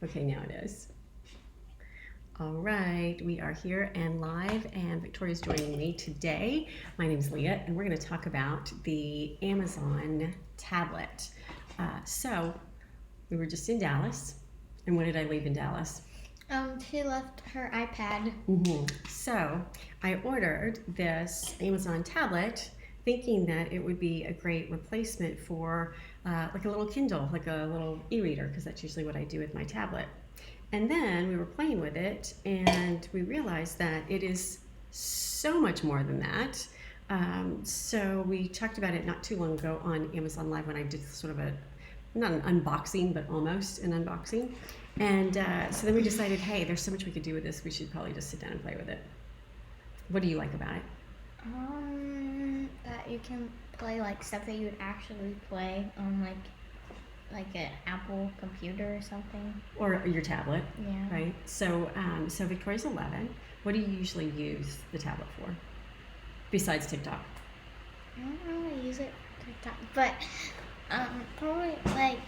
Okay, now it is. All right, we are here and live, and Victoria's joining me today. My name is Leah, and we're going to talk about the Amazon tablet. So, we were just in Dallas, and when did I leave in Dallas? She left her iPad. So, I ordered this Amazon tablet thinking that it would be a great replacement for like a little Kindle, like a little e-reader, because that's usually what I do with my tablet. And then we were playing with it, and we realized that it is so much more than that. So we talked about it not too long ago on Amazon Live when I did sort of not an unboxing, but almost an unboxing. And so then we decided, hey, there's so much we could do with this. We should probably just sit down and play with it. What do you like about it? That you can play like stuff that you would actually play on like an Apple computer or something. Or your tablet. Yeah. Right? So Victoria's 11. What do you usually use the tablet for? Besides TikTok? I don't really use it for TikTok, but probably like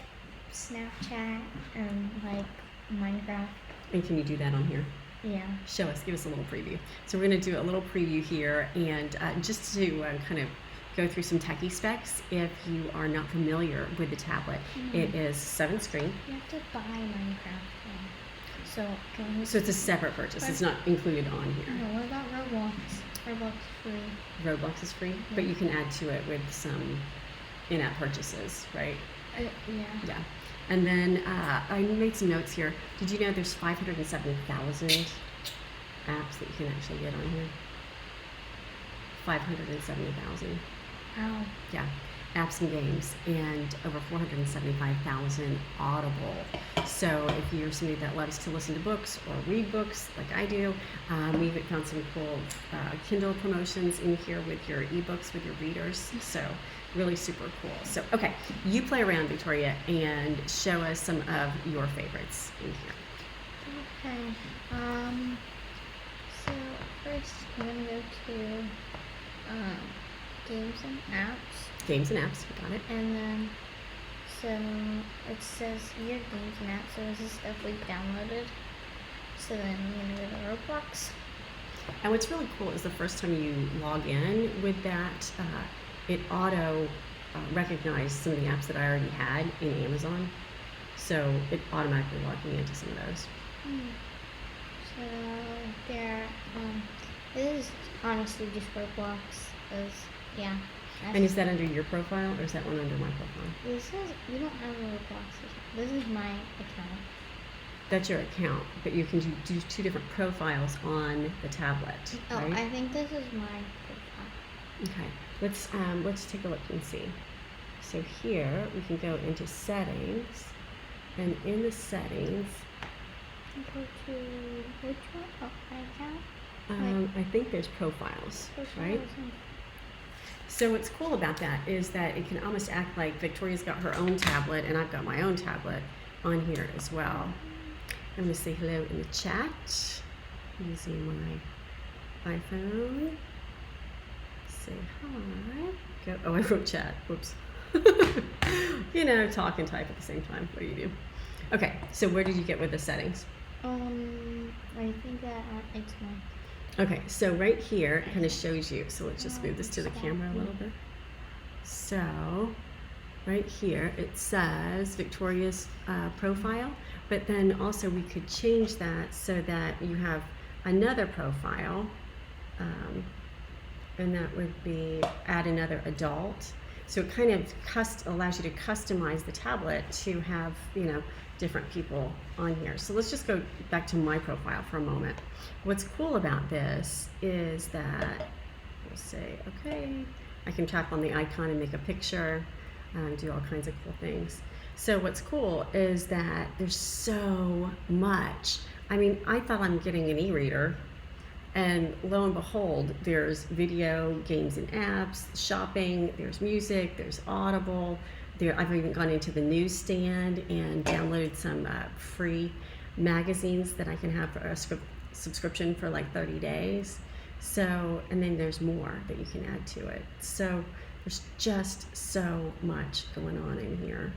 Snapchat and like Minecraft. And can you do that on here? Yeah. Show us, give us a little preview. So we're going to do a little preview here, and just to kind of go through some techie specs if you are not familiar with the tablet. It is 7 screen. You have to buy Minecraft. So can we? So it's a separate purchase. It's not included on here. No, what about Roblox? Roblox free. Roblox is free, but you can add to it with some in-app purchases, right? Yeah. Yeah. And then I made some notes here. Did you know there's 570,000 apps that you can actually get on here? 570,000. Wow. Yeah, apps and games, and over 475,000 Audible. So if you're somebody that loves to listen to books or read books like I do, we even found some cool Kindle promotions in here with your ebooks, with your readers. So really super cool. So, okay, you play around, Victoria, and show us some of your favorites in here. Okay. So first I'm gonna go to games and apps. Games and apps, you got it. And then so it says here games and apps. So this is stuff we've downloaded. So then I'm gonna go to Roblox. And what's really cool is the first time you log in with that, it auto recognized some of the apps that I already had in Amazon. So it automatically logged me into some of those. So there, this is honestly just Roblox. Yeah. And is that under your profile, or is that one under my profile? This is, we don't have a Roblox. This is my account. That's your account, but you can do 2 different profiles on the tablet, right? Oh, I think this is my profile. Okay, let's take a look and see. So here we can go into settings, and in the settings, Go to which one? Oh, my account. I think there's profiles, right? Profiles. So what's cool about that is that it can almost act like Victoria's got her own tablet and I've got my own tablet on here as well. I'm going to say hello in the chat using my iPhone. Say hi. Go. Oh, I wrote chat. Whoops. You know, talk and type at the same time. What do you do? Okay, so where did you get with the settings? I think that it's my. Okay, so right here it kind of shows you. So let's just move this to the camera a little bit. So right here it says Victoria's profile, but then also we could change that so that you have another profile, and that would be add another adult. So it kind of allows you to customize the tablet to have, you know, different people on here. So let's just go back to my profile for a moment. What's cool about this is that we'll say, okay, I can tap on the icon and make a picture, do all kinds of cool things. So what's cool is that there's so much. I mean, I thought I'm getting an e-reader, and lo and behold, there's video, games and apps, shopping, there's music, there's Audible. I've even gone into the newsstand and downloaded some free magazines that I can have for a subscription for like 30 days. So, and then there's more that you can add to it. So there's just so much going on in here.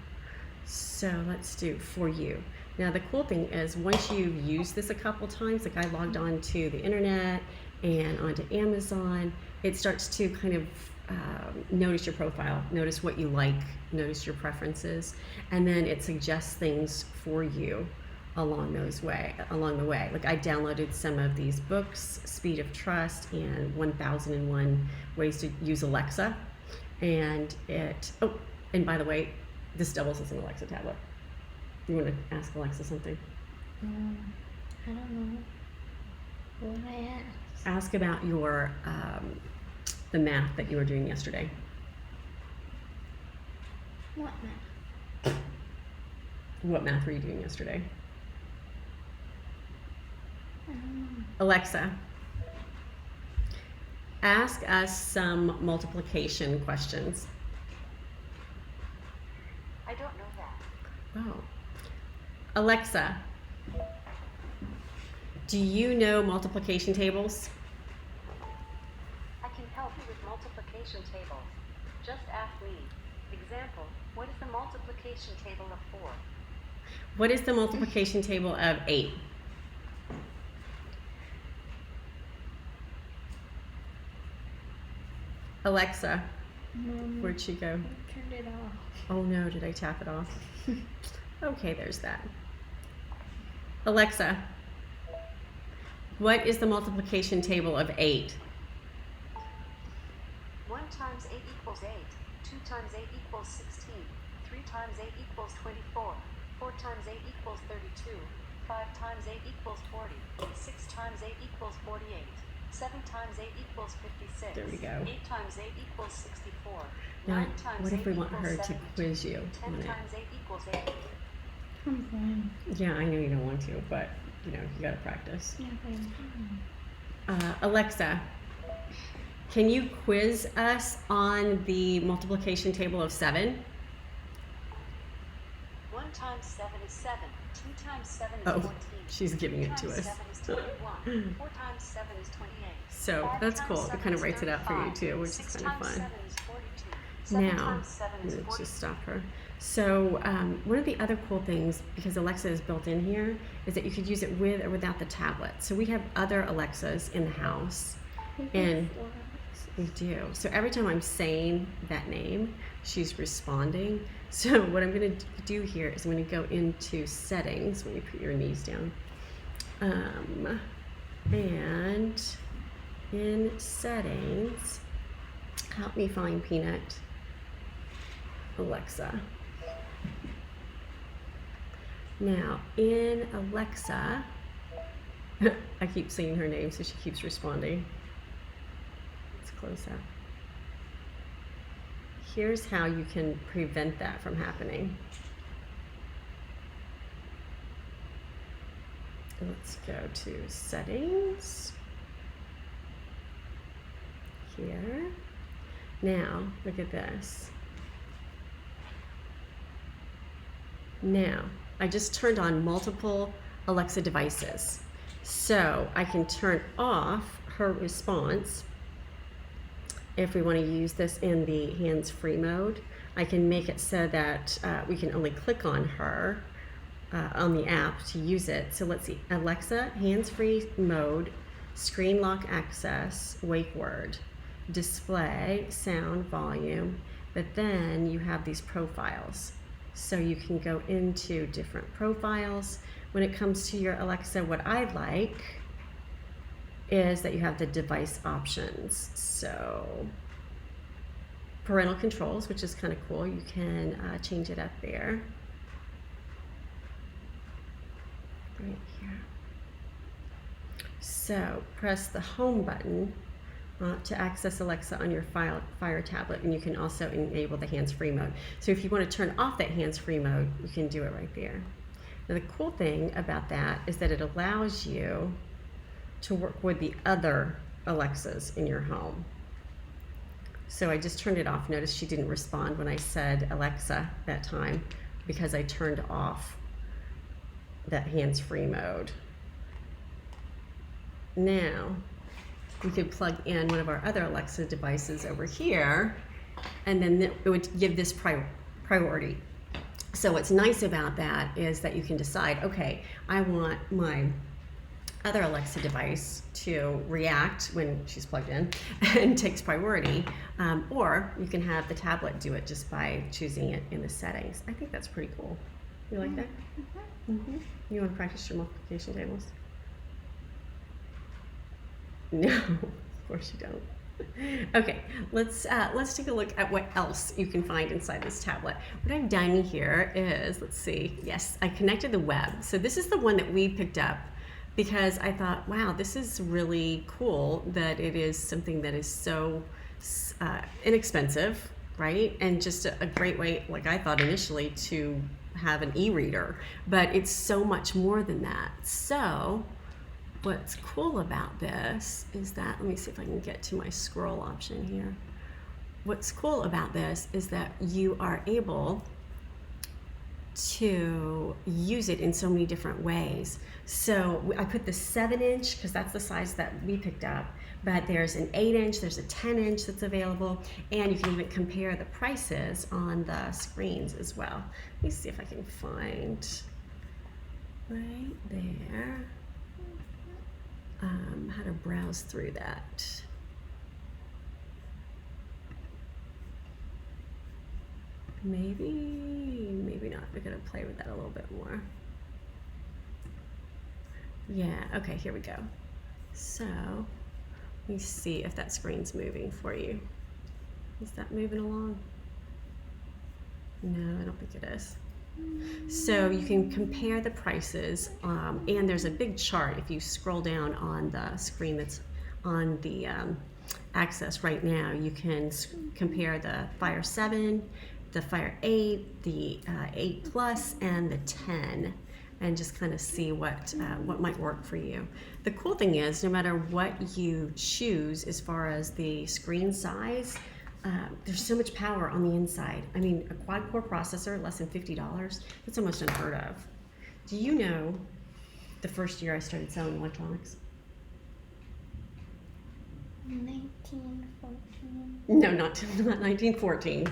So let's do for you. Now the cool thing is once you've used this a couple times, like I logged on to the internet and onto Amazon, it starts to kind of notice your profile, notice what you like, notice your preferences, and then it suggests things for you along the way. Like I downloaded some of these books, Speed of Trust and 1001 Ways to Use Alexa, and and by the way, this doubles as an Alexa tablet. You want to ask Alexa something? I don't know. What would I ask? Ask about your the math that you were doing yesterday. What math? What math were you doing yesterday? I don't know. Alexa, ask us some multiplication questions. I don't know that. Oh. Alexa, do you know multiplication tables? I can help you with multiplication tables. Just ask me. Example, what is the multiplication table of 4? What is the multiplication table of 8? Alexa, where'd she go? I turned it off. Oh no, did I tap it off? Okay, there's that. Alexa, what is the multiplication table of 8? 1 times 8 equals 8. 2 times 8 equals 16. 3 times 8 equals 24. 4 times 8 equals 32. 5 times 8 equals 40. 6 times 8 equals 48. 7 times 8 equals 56. There we go. 8 times 8 equals 64. Now, 9 times what 8 if we want equals her to 72. quiz you 10 on it? times 8 equals 8. I'm fine. Yeah, I know you don't want to, but you know, you gotta practice. Yeah, fine. Alexa, can you quiz us on the multiplication table of 7? 1 times 7 is 7. 2 times 7 is Oh, 14. she's giving it to 2 times us. 7 is 21. 4 times 7 is 28. So 5 that's times cool. It 7 kind of is writes it out for you 35. too, which is 6 kind of times fun. 7 is 42. 7 Now, times 7 is let's 40. just stop her. So one of the other cool things, because Alexa is built in here, is that you could use it with or without the tablet. So we have other Alexas in the house, and we do. So every time I'm saying that name, she's responding. So what I'm going to do here is I'm going to go into settings when you put your knees down. And in settings, help me find Peanut. Alexa. Now in Alexa, I keep saying her name, so she keeps responding. Let's close that. Here's how you can prevent that from happening. Let's go to settings. Here. Now, look at this. Now, I just turned on multiple Alexa devices. So I can turn off her response if we want to use this in the hands-free mode. I can make it so that we can only click on her on the app to use it. So let's see, Alexa, hands-free mode, screen lock access, wake word, display, sound, volume, but then you have these profiles. So you can go into different profiles. When it comes to your Alexa, what I like is that you have the device options. So parental controls, which is kind of cool. You can change it up there. Right here. So press the home button to access Alexa on your Fire tablet, and you can also enable the hands-free mode. So if you want to turn off that hands-free mode, you can do it right there. Now the cool thing about that is that it allows you to work with the other Alexas in your home. So I just turned it off. Notice she didn't respond when I said Alexa that time because I turned off that hands-free mode. Now we could plug in one of our other Alexa devices over here, and then it would give this priority. So what's nice about that is that you can decide, okay, I want my other Alexa device to react when she's plugged in and takes priority, or you can have the tablet do it just by choosing it in the settings. I think that's pretty cool. You like that? Mm-hmm. You want to practice your multiplication tables? No, of course you don't. Okay, let's take a look at what else you can find inside this tablet. What I've done here is, let's see, yes, I connected the web. So this is the one that we picked up because I thought, wow, this is really cool that it is something that is so inexpensive, right? And just a great way, like I thought initially, to have an e-reader, but it's so much more than that. So what's cool about this is that, let me see if I can get to my scroll option here. What's cool about this is that you are able to use it in so many different ways. So I put the 7-inch because that's the size that we picked up, but there's an 8-inch, there's a 10-inch that's available, and you can even compare the prices on the screens as well. Let me see if I can find right there how to browse through that. Maybe not. We're gonna play with that a little bit more. Yeah, okay, here we go. So, let me see if that screen's moving for you. Is that moving along? No, I don't think it is. So you can compare the prices, and there's a big chart if you scroll down on the screen that's on the Access right now. You can compare the Fire 7, the Fire 8, the 8 Plus, and the 10, and just kind of see what might work for you. The cool thing is, no matter what you choose as far as the screen size, there's so much power on the inside. I mean, a quad-core processor, less than $50, that's almost unheard of. Do you know the first year I started selling electronics? 1914. No, not 1914,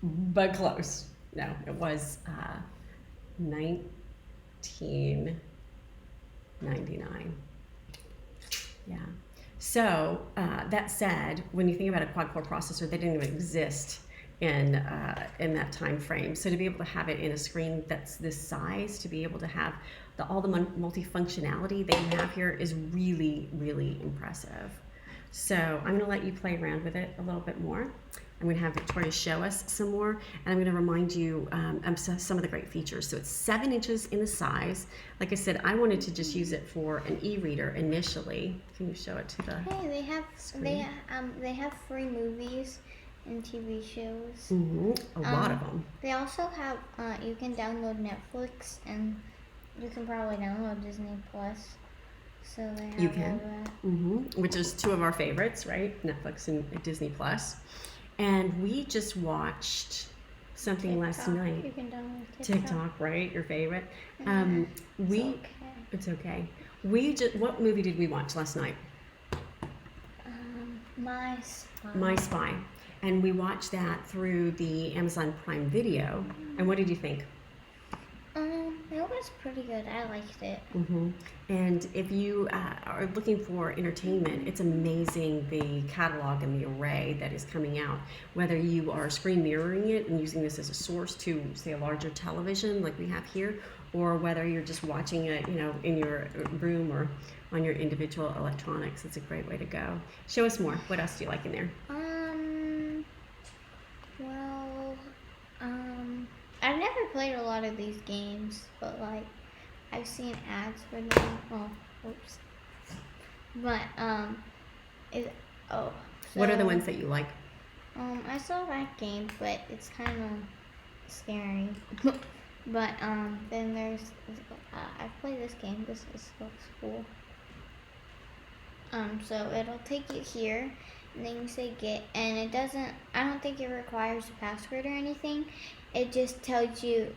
but close. No, it was 1999. Yeah. So that said, when you think about a quad-core processor, they didn't even exist in that time frame. So to be able to have it in a screen that's this size, to be able to have all the multifunctionality that you have here is really, really impressive. So I'm going to let you play around with it a little bit more. I'm going to have Victoria show us some more, and I'm going to remind you of some of the great features. So it's 7 inches in the size. Like I said, I wanted to just use it for an e-reader initially. Can you show it to the Hey, they have screen? they have free movies and TV shows. A lot of them. They also have you can download Netflix, and you can probably download Disney Plus. So they have You can. all that. Which is two of our favorites, right? Netflix and Disney Plus. And we just watched something last TikTok. night. You can download TikTok, right? Your favorite. It's okay. What movie did we watch last night? My Spy. My Spy. And we watched that through the Amazon Prime Video. And what did you think? It was pretty good. I liked it. And if you are looking for entertainment, it's amazing the catalog and the array that is coming out. Whether you are screen mirroring it and using this as a source to, say, a larger television like we have here, or whether you're just watching it, in your room or on your individual electronics, it's a great way to go. Show us more. What else do you like in there? I've never played a lot of these games, but like I've seen ads for them. Oh, oops. But What are the ones that you like? I saw that game, but it's kind of scary. But then there's I've played this game. This looks cool. So it'll take you here, and then you say get, and it doesn't. I don't think it requires a password or anything. It just tells you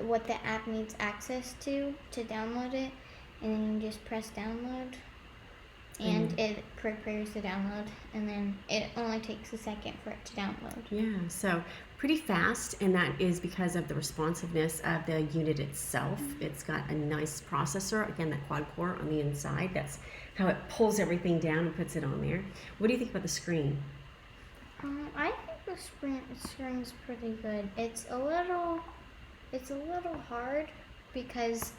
what the app needs access to download it, and then you just press download, and it prepares the download, and then it only takes a second for it to download. Yeah, so pretty fast, and that is because of the responsiveness of the unit itself. It's got a nice processor, again, that quad core on the inside. That's how it pulls everything down and puts it on there. What do you think about the screen? I think the screen's pretty good. It's a little hard because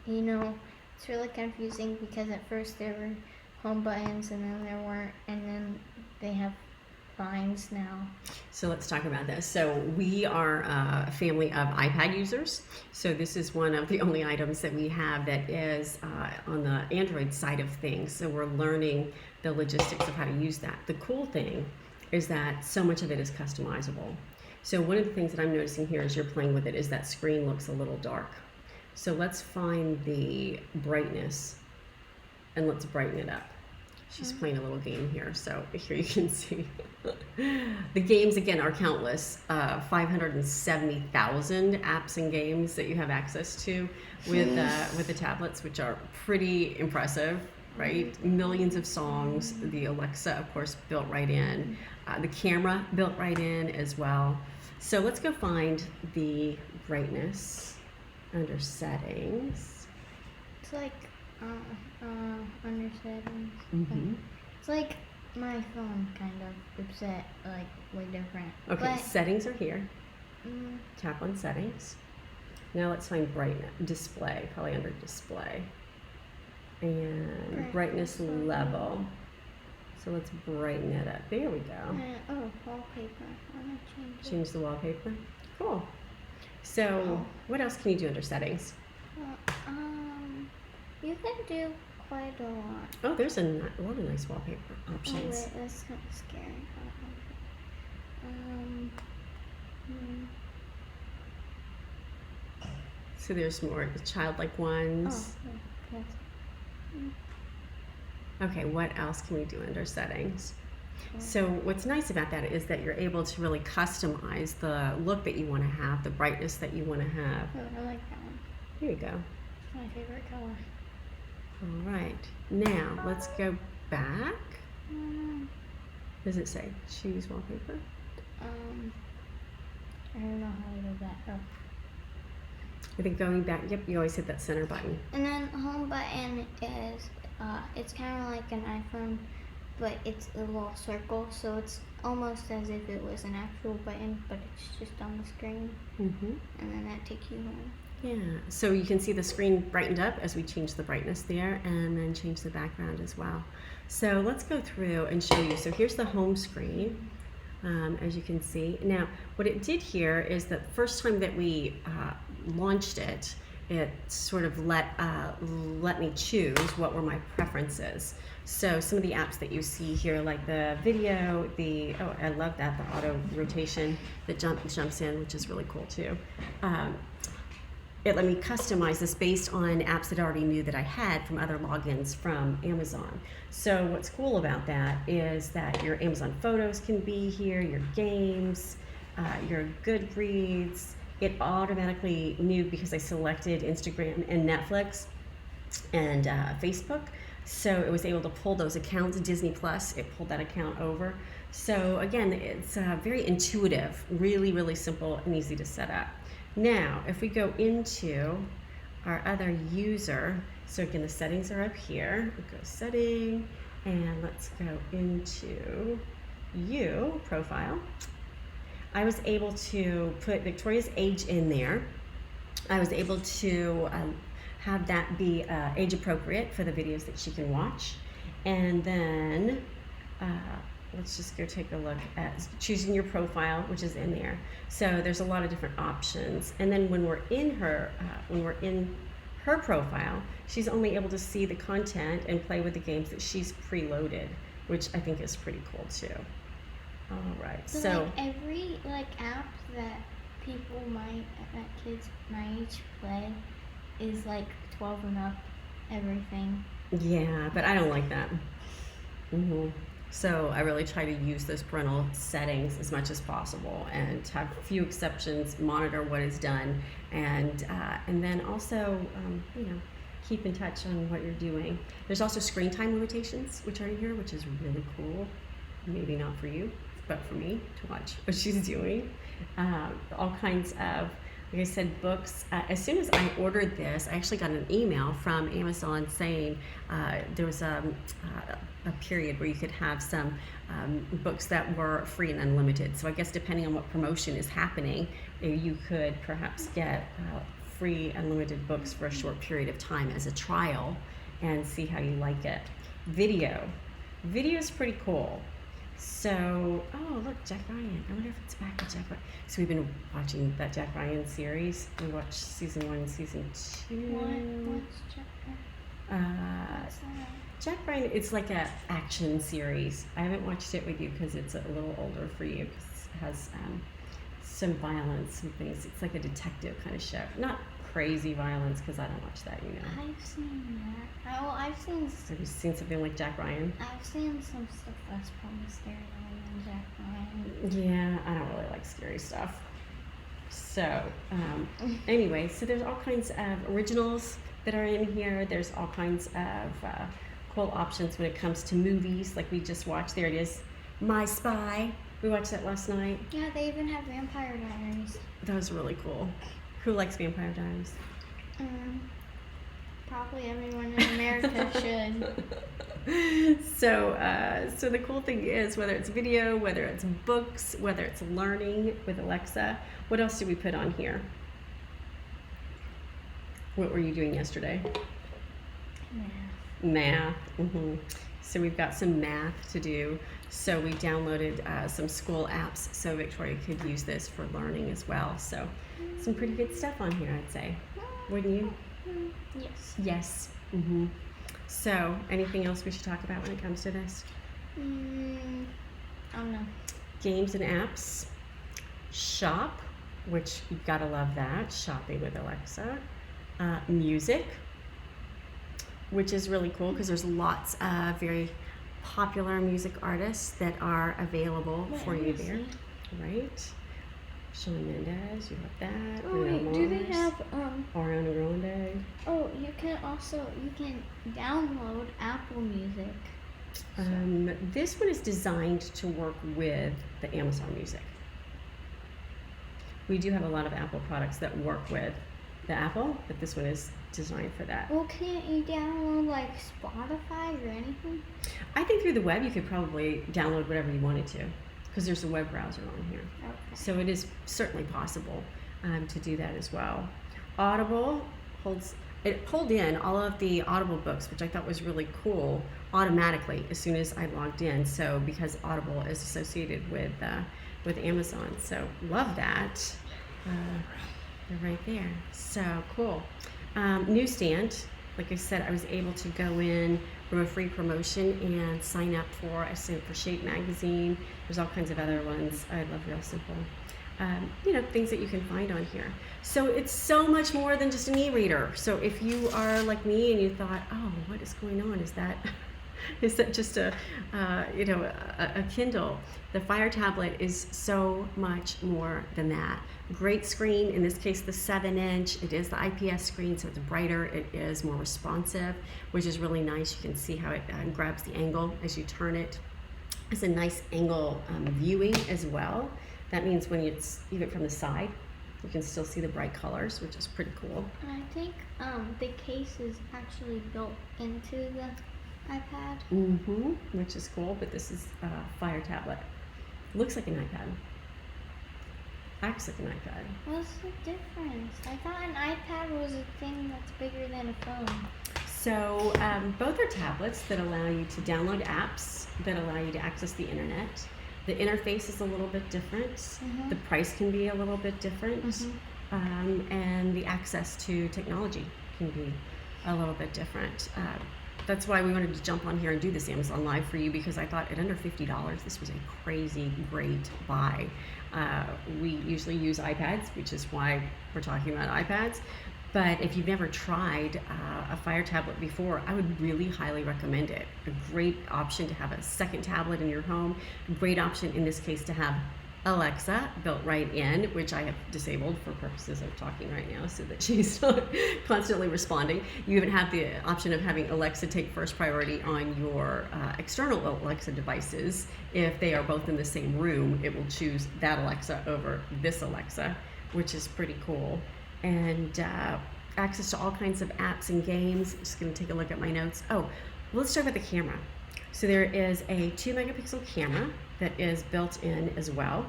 you know, it's really confusing because at first there were home buttons and then there weren't, and then they have lines now. So let's talk about this. So we are a family of iPad users. So this is one of the only items that we have that is on the Android side of things. So we're learning the logistics of how to use that. The cool thing is that so much of it is customizable. So one of the things that I'm noticing here as you're playing with it is that screen looks a little dark. So let's find the brightness and let's brighten it up. She's playing a little game here, so here you can see. The games, again, are countless. 570,000 apps and games that you have access to with the tablets, which are pretty impressive, right? Millions of songs. The Alexa, of course, built right in. The camera built right in as well. So let's go find the brightness under settings. It's like under settings. Mm-hmm. It's like my phone kind of. It's set like way different. Okay, But, settings are here. mm, Tap on settings. Now let's find brightness, display, probably under display. And brightness level. So let's brighten it up. There we go. wallpaper. I want to change it. Change the wallpaper. Cool. So what else can you do under settings? You can do quite a lot. Oh, there's a lot of nice wallpaper Oh options. wait, that's kind of scary. So there's more childlike ones. Yes. Okay, what else can we do under settings? So what's nice about that is that you're able to really customize the look that you want to have, the brightness that you want to have. Oh, I like that one. Here you go. It's my favorite color. All right. Now let's go back. Does it say choose wallpaper? I don't know how to do that. Oh. I think going back, yep, you always hit that center button. And then home button is it's kind of like an iPhone, but it's a little circle, so it's almost as if it was an actual button, but it's just on the screen, Mm-hmm. and then that takes you home. Yeah, so you can see the screen brightened up as we change the brightness there and then change the background as well. So let's go through and show you. So here's the home screen, as you can see. Now, what it did here is the first time that we launched it, it sort of let me choose what were my preferences. So some of the apps that you see here, like the video, oh, I love that, the auto rotation that jumps in, which is really cool too. It let me customize this based on apps that I already knew that I had from other logins from Amazon. So what's cool about that is that your Amazon photos can be here, your games, your Goodreads. It automatically knew because I selected Instagram and Netflix and Facebook. So it was able to pull those accounts. Disney Plus, it pulled that account over. So again, it's very intuitive, really, really simple and easy to set up. Now, if we go into our other user, so again, the settings are up here. We go setting, and let's go into profile. I was able to put Victoria's age in there. I was able to have that be age appropriate for the videos that she can watch. And then let's just go take a look at choosing your profile, which is in there. So there's a lot of different options. And then when we're in her profile, she's only able to see the content and play with the games that she's preloaded, which I think is pretty cool too. All right, so like every app that kids my age play is like 12 and up, everything. yeah, but I don't like that. Mm-hmm. So I really try to use those parental settings as much as possible and have a few exceptions, monitor what is done, and then also keep in touch on what you're doing. There's also screen time limitations, which are in here, which is really cool. Maybe not for you. but for me to watch what she's doing. All kinds of, like I said, books. As soon as I ordered this, I actually got an email from Amazon saying there was a period where you could have some books that were free and unlimited. So I guess depending on what promotion is happening, you could perhaps get free unlimited books for a short period of time as a trial and see how you like it. Video is pretty cool. So, oh look, Jack Ryan. I wonder if it's back with Jack Ryan. So we've been watching that Jack Ryan series. We watched season 1 and season 2. What's Jack Ryan? What's that? Jack Ryan, it's like a action series. I haven't watched it with you because it's a little older for you, because it has some violence and things. It's like a detective kind of show. Not crazy violence, because I don't watch that, you know. I've seen that. Oh, I've seen. Have you seen something like Jack Ryan? I've seen some stuff that's probably scarier than Jack Ryan. Yeah, I don't really like scary stuff. So, anyway, so there's all kinds of originals that are in here. There's all kinds of cool options when it comes to movies, like we just watched. There it is, My Spy. We watched that last night. Yeah, they even have Vampire Diaries. That was really cool. Who likes Vampire Diaries? Probably everyone in America should. So the cool thing is, whether it's video, whether it's books, whether it's learning with Alexa, what else did we put on here? What were you doing yesterday? Math. So we've got some math to do. So we downloaded some school apps so Victoria could use this for learning as well. So some pretty good stuff on here, I'd say. Wouldn't you? Yes. Yes. So anything else we should talk about when it comes to this? I don't know. Games and apps. Shop, which you've got to love that. Shopping with Alexa. Music, which is really cool because there's lots of very popular music artists that are available for you there, right? Shawn Mendes, you love that. Oh Bruno wait, do they Mars, have Ariana Grande. Oh, you can download Apple Music. This one is designed to work with the Amazon Music. We do have a lot of Apple products that work with the Apple, but this one is designed for that. Well, can't you download like Spotify or anything? I think through the web you could probably download whatever you wanted to, because there's a web browser on here. Okay. So it is certainly possible to do that as well. Audible pulled in all of the Audible books, which I thought was really cool, automatically as soon as I logged in. So because Audible is associated with Amazon, so love that. They're right there. So cool. Newsstand. Like I said, I was able to go in from a free promotion and sign up for, I signed up for Shape Magazine. There's all kinds of other ones. I love Real Simple. Things that you can find on here. So it's so much more than just an e-reader. So if you are like me and you thought, oh, what is going on? Is that just a Kindle? The Fire Tablet is so much more than that. Great screen, in this case the 7-inch. It is the IPS screen, so it's brighter. It is more responsive, which is really nice. You can see how it grabs the angle as you turn it. It's a nice angle viewing as well. That means when it's even from the side, you can still see the bright colors, which is pretty cool. And I think the case is actually built into the iPad. Which is cool, but this is a Fire Tablet. Looks like an iPad. Acts like an iPad. What's the difference? I thought an iPad was a thing that's bigger than a phone. So both are tablets that allow you to download apps, that allow you to access the internet. The interface is a little bit different. The price can be a little bit different. And the access to technology can be a little bit different. That's why we wanted to jump on here and do this Amazon Live for you, because I thought at under $50, this was a crazy great buy. We usually use iPads, which is why we're talking about iPads. But if you've never tried a Fire Tablet before, I would really highly recommend it. A great option to have a second tablet in your home. A great option in this case to have Alexa built right in, which I have disabled for purposes of talking right now so that she's not constantly responding. You even have the option of having Alexa take first priority on your external Alexa devices. If they are both in the same room, it will choose that Alexa over this Alexa, which is pretty cool. And access to all kinds of apps and games. I'm just going to take a look at my notes. Oh, let's start with the camera. So there is a 2 megapixel camera that is built in as well.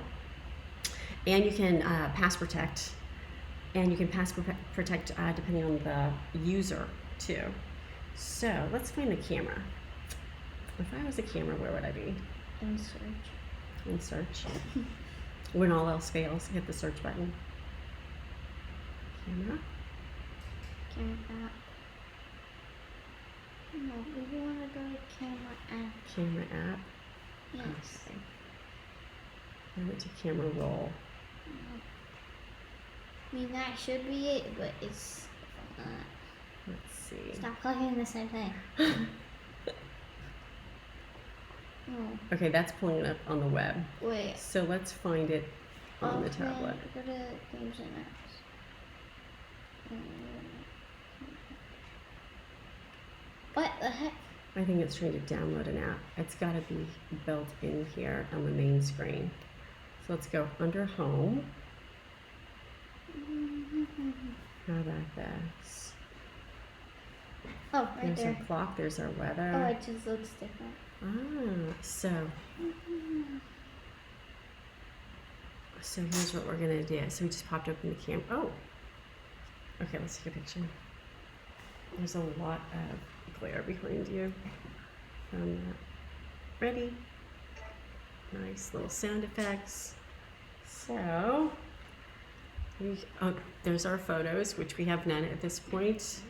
And you can pass protect. And you can pass protect depending on the user too. So let's find the camera. If I was a camera, where would I be? In search. In search. When all else fails, hit the search button. Camera. Camera app. No, we want to go to camera app. Camera app. Yes. Okay. I went to camera roll. I mean, that should be it, but it's not. Let's see. Stop clicking the same thing. Oh, Okay, that's pulling it up on the web. wait. So let's find it on the Okay, tablet. Go to games and apps. What the heck? I think it's trying to download an app. It's got to be built in here on the main screen. So let's go under home. How about this? Oh, right There's there. our clock, there's our Oh, weather. it just looks different. So here's what we're gonna do. So we just popped open the camera. Oh, okay, let's take a picture. There's a lot of glare behind you. Found that. Ready? Nice little sound effects. So, there's our photos, which we have none at this point.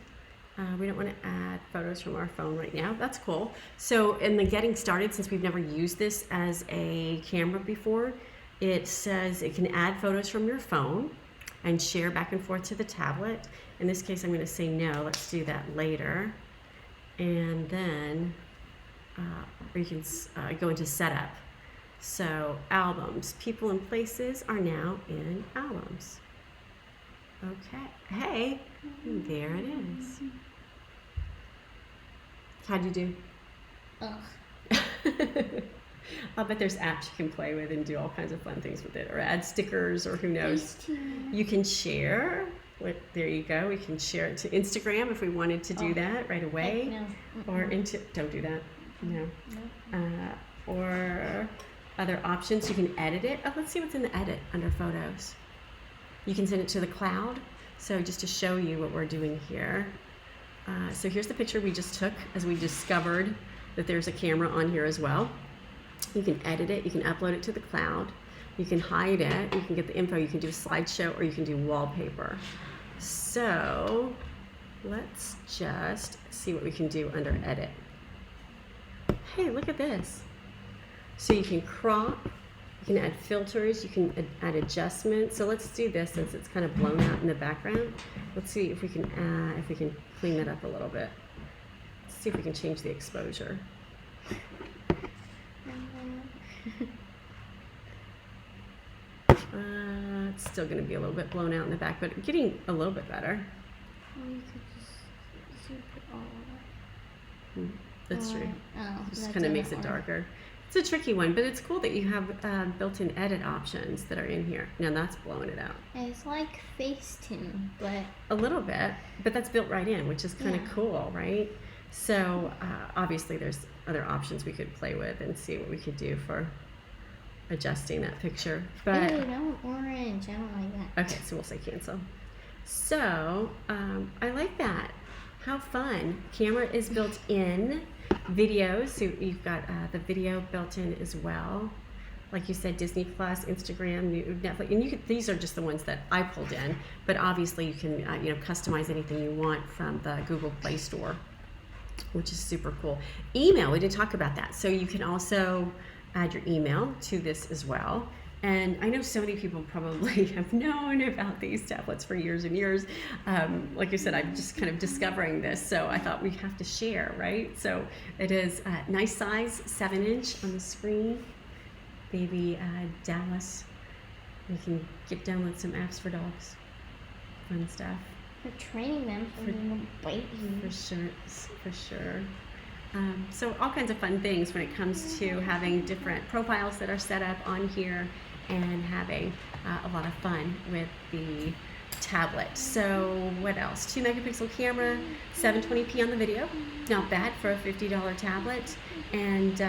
We don't want to add photos from our phone right now. That's cool. So in the getting started, since we've never used this as a camera before, it says it can add photos from your phone and share back and forth to the tablet. In this case, I'm going to say no. Let's do that later. And then you can go into setup. So albums, people and places are now in albums. Okay. Hey, there it is. How'd you do? Ugh. I'll bet there's apps you can play with and do all kinds of fun things with it, or add stickers, or who knows. You can share. There you go. We can share it to Instagram if we wanted to do that right away. No. Or into, don't do that. No. Or other options, you can edit it. Oh, let's see what's in the edit under photos. You can send it to the cloud. So just to show you what we're doing here. So here's the picture we just took as we discovered that there's a camera on here as well. You can edit it, you can upload it to the cloud, you can hide it, you can get the info, you can do a slideshow, or you can do wallpaper. So let's just see what we can do under edit. Hey, look at this. So you can crop, you can add filters, you can add adjustments. So let's do this since it's kind of blown out in the background. Let's see if we can clean that up a little bit. Let's see if we can change the exposure. It's still going to be a little bit blown out in the back, but getting a little bit better. Or you could just zoom it all over. That's true. Oh, Just that kind of makes it doesn't work. darker. It's a tricky one, but it's cool that you have built-in edit options that are in here. Now that's blowing it out. It's like Facetune, but A little bit, but that's built right in, which is kind of Yeah. cool, right? So obviously there's other options we could play with and see what we could do for adjusting that picture. But ew, no orange. I don't like that. okay, so we'll say cancel. So I like that. How fun. Camera is built in. Video, so you've got the video built in as well. Like you said, Disney Plus, Instagram, Netflix, and these are just the ones that I pulled in. But obviously, you can customize anything you want from the Google Play Store, which is super cool. Email, we did talk about that. So you can also add your email to this as well. And I know so many people probably have known about these tablets for years and years. Like you said, I'm just kind of discovering this, so I thought we have to share, right? So it is nice size, 7-inch on the screen. Baby Dallas We can get download some apps for dogs. Fun stuff. For training them so they won't bite you. For sure, for sure. So all kinds of fun things when it comes to having different profiles that are set up on here and having a lot of fun with the tablet. So what else? 2 megapixel camera, 720p on the video. Not bad for a $50 tablet, and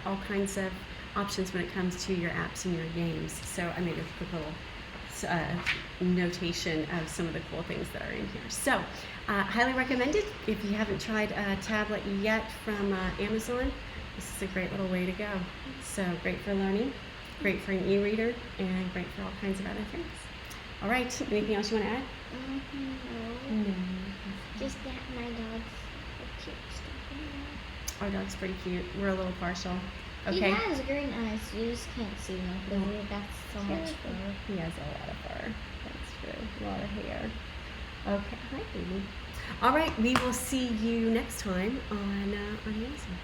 all kinds of options when it comes to your apps and your games. So I made a quick little notation of some of the cool things that are in here. So highly recommended. If you haven't tried a tablet yet from Amazon, this is a great little way to go. So great for learning, great for an e-reader, and great for all kinds of other things. All right, anything else you want to add? No. Just that my dog's so cute stuff. Our dog's pretty cute. We're a little partial. He Okay. has green eyes. You just can't see them because he got so much fur. He has a lot of fur. That's true. A lot of hair. Okay. Hi, baby. All right. We will see you next time on Amazon.